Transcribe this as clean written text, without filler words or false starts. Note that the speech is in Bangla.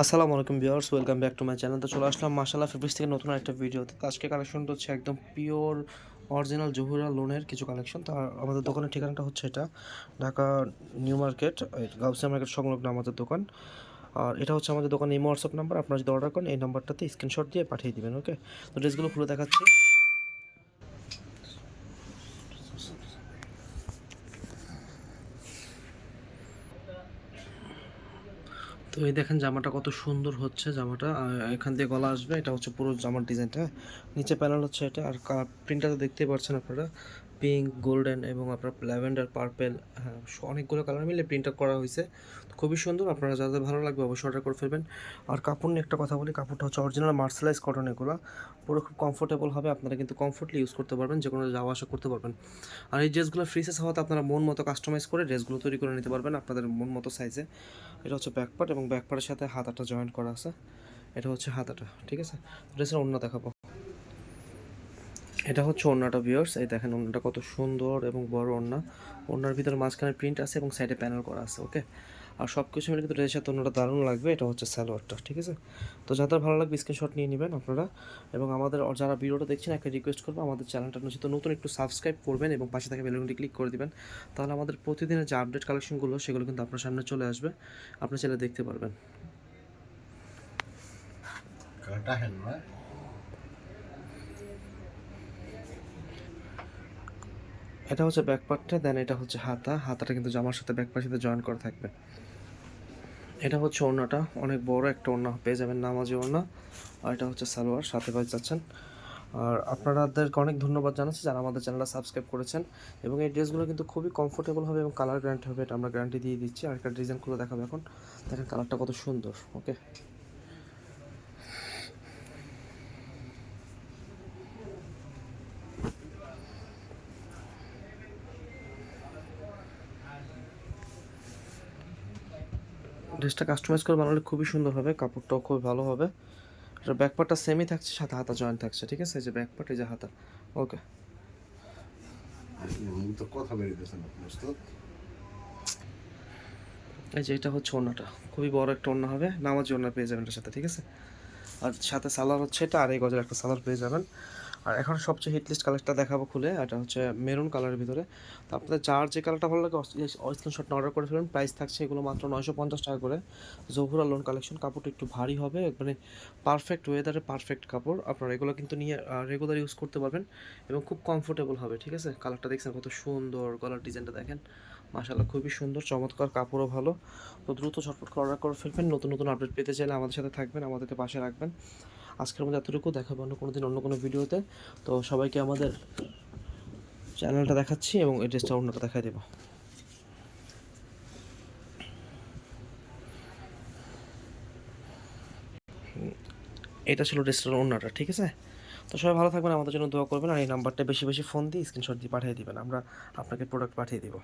আসসালামু আলাইকুম viewers, welcome back to my channel. তো চলে আসলাম মাশাআল্লাহ ফেব্রিক্স থেকে নতুন একটা ভিডিওতে। তো আজকে কালেকশনটা হচ্ছে একদম পিওর অরিজিনাল জহুরা লোনের কিছু কালেকশন। তো আমাদের দোকানের ঠিকানাটা হচ্ছে এটা Dhaka new market, Gausia market সংলগ্ন আমাদের দোকান। আর এটা হচ্ছে আমাদের দোকানের ইমো হোয়াটসঅ্যাপ নাম্বার। আপনারা যদি অর্ডার করেন এই নাম্বারটাতে স্ক্রিনশট দিয়ে পাঠিয়ে দিবেন। ওকে, তো ড্রেসগুলো খুলে দেখাচ্ছি। তো এই দেখেন জামাটা কত সুন্দর হচ্ছে। জামাটা এখান দিয়ে গলা আসবে, এটা হচ্ছে পুরো জামার ডিজাইনটা। নিচে প্যানেল হচ্ছে এটা, আর প্রিন্টটা তো দেখতেই পাচ্ছেন আপনারা, পিঙ্ক, গোল্ডেন এবং আপনার ল্যাভেন্ডার, পার্পেল, হ্যাঁ অনেকগুলো কালার মিলে প্রিন্টটা করা হয়েছে। খুবই সুন্দর, আপনারা যাদের ভালো লাগবে অবশ্যই অর্ডার করে ফেলবেন। আর কাপড় নিয়ে একটা কথা বলি, কাপড়টা হচ্ছে অরিজিনাল মার্সেলাইজ কটন। এগুলো পুরো খুব কমফোর্টেবল হবে, আপনারা কিন্তু কমফোর্টলি ইউজ করতে পারবেন, যে কোনো যাওয়া আসা করতে পারবেন। আর এই ড্রেসগুলো ফ্রি সাইজ হওয়াতে আপনারা মন মতো কাস্টমাইজ করে ড্রেসগুলো তৈরি করে নিতে পারবেন আপনাদের মন মতো সাইজে। এটা হচ্ছে ব্যাকপার্ট এবং ব্যাকপার্টের সাথে হাতাটা জয়েন্ট করা আছে। এটা হচ্ছে হাতাটা, ঠিক আছে। ড্রেসের ওড়না দেখাবো। এটা হচ্ছে ওড়নাটা ভিউয়ার্স, এই দেখেন ওড়নাটা কত সুন্দর এবং বড় ওড়না। ওড়নার ভিতরে মাঝখানে প্রিন্ট আছে এবং সাইডে প্যানেল করা আছে। ওকে, আর সব কিছু মিলে কিন্তু ড্রেসের সাথে ওড়নাটা দারুণ লাগবে। এটা হচ্ছে সালোয়ারটা, ঠিক আছে। তো যাদের ভালো লাগবে স্ক্রিনশট নিয়ে নেবেন আপনারা। এবং আমাদের যারা ভিডিওটা দেখছেন একটা রিকোয়েস্ট করবো, আমাদের চ্যানেলটা যেহেতু নতুন একটু সাবস্ক্রাইব করবেন এবং পাশে থাকা বেল আইকনটি ক্লিক করে দিবেন। তাহলে আমাদের প্রতিদিনের যে আপডেট কালেকশনগুলো সেগুলো কিন্তু আপনার সামনে চলে আসবে, আপনি চ্যানেলে দেখতে পারবেন। এটা হচ্ছে ব্যাক পার্টটা, দেন এটা হচ্ছে হাতাটা কিন্তু জামার সাথে ব্যাক পার্টের সাথে জয়েন করা থাকবে। এটা হচ্ছে ওড়নাটা, অনেক বড় একটা ওড়না পেয়ে যাবেন, নামাজি ওড়না। আর এটা হচ্ছে সালোয়ার, সাথে পেয়ে যাচ্ছেন। আর আপনাদেরকে অনেক ধন্যবাদ জানাচ্ছি যারা আমাদের চ্যানেলটা সাবস্ক্রাইব করেছেন। এবং এই ড্রেসগুলো কিন্তু খুবই কমফোর্টেবল হবে এবং কালার গ্যারান্টি হবে, এটা আমরা গ্যারান্টি দিয়ে দিচ্ছি। আর একটা ডিজাইন খুলে দেখাবো এখন, দেখেন কালারটা কত সুন্দর। ওকে, ড্রেসটা কাস্টমাইজ করে বানালে খুবই সুন্দর হবে, কাপড়টাও খুবই ভালো হবে। এটা ব্যাক পার্টটা সেমই থাকছে, সাথে হাতা জয়েন্ট থাকছে, ঠিক আছে। এই যে ব্যাক পার্ট, এই যে হাতা। ওকে, কথা বেরিয়েছেন দোস্ত। এই যে এটা হচ্ছে ওড়নাটা, খুবই বড় একটা ওড়না হবে, নামাজি ওড়না পেয়ে যাবেন এটার সাথে, ঠিক আছে। আর সাথে সালোয়ার হচ্ছে এটা, আর এই গজের একটা সালোয়ার পেয়ে যাবেন। আর এখন সবচেয়ে হিট লিস্ট কালারটা দেখাবো খুলে, এটা হচ্ছে মেরুন কালারের ভিতরে। তো আপনাদের যার যে কালারটা ভালো লাগে স্ক্রিনশট অর্ডার করে ফেলুন। প্রাইস থাকছে এগুলো মাত্র 950 টাকা করে। জহুরা লোন কালেকশন, কাপড়টা একটু ভারী হবে, মানে পারফেক্ট ওয়েদারে পারফেক্ট কাপড়। আপনারা এগুলো কিন্তু নিয়ে রেগুলার ইউজ করতে পারবেন এবং খুব কমফোর্টেবল হবে, ঠিক আছে। কালারটা দেখছেন কত সুন্দর, গলার ডিজাইনটা দেখেন, মাশাআল্লাহ খুবই সুন্দর, চমৎকার, কাপড়ও ভালো। তো দ্রুত ঝটপট করে অর্ডার করে ফেলবেন। নতুন নতুন আপডেট পেতে চাইলে আমাদের সাথে থাকবেন, আমাদেরকে পাশে রাখবেন। আজকের মধ্যে এতটুকু, দেখাবো অন্য কোনো দিন অন্য কোনো ভিডিওতে। তো সবাইকে আমাদের চ্যানেলটা দেখাচ্ছি এবং এই ড্রেসটা অন্যটা দেখাই দেবো। এটা ছিল ড্রেসটার অন্যটা, ঠিক আছে। তো সবাই ভালো থাকবেন, আমাদের জন্য দোয়া করবেন। আর এই নাম্বারটা বেশি বেশি ফোন দিয়ে স্ক্রিনশট দিয়ে পাঠিয়ে দিবেন, আমরা আপনাকে প্রোডাক্ট পাঠিয়ে দিব।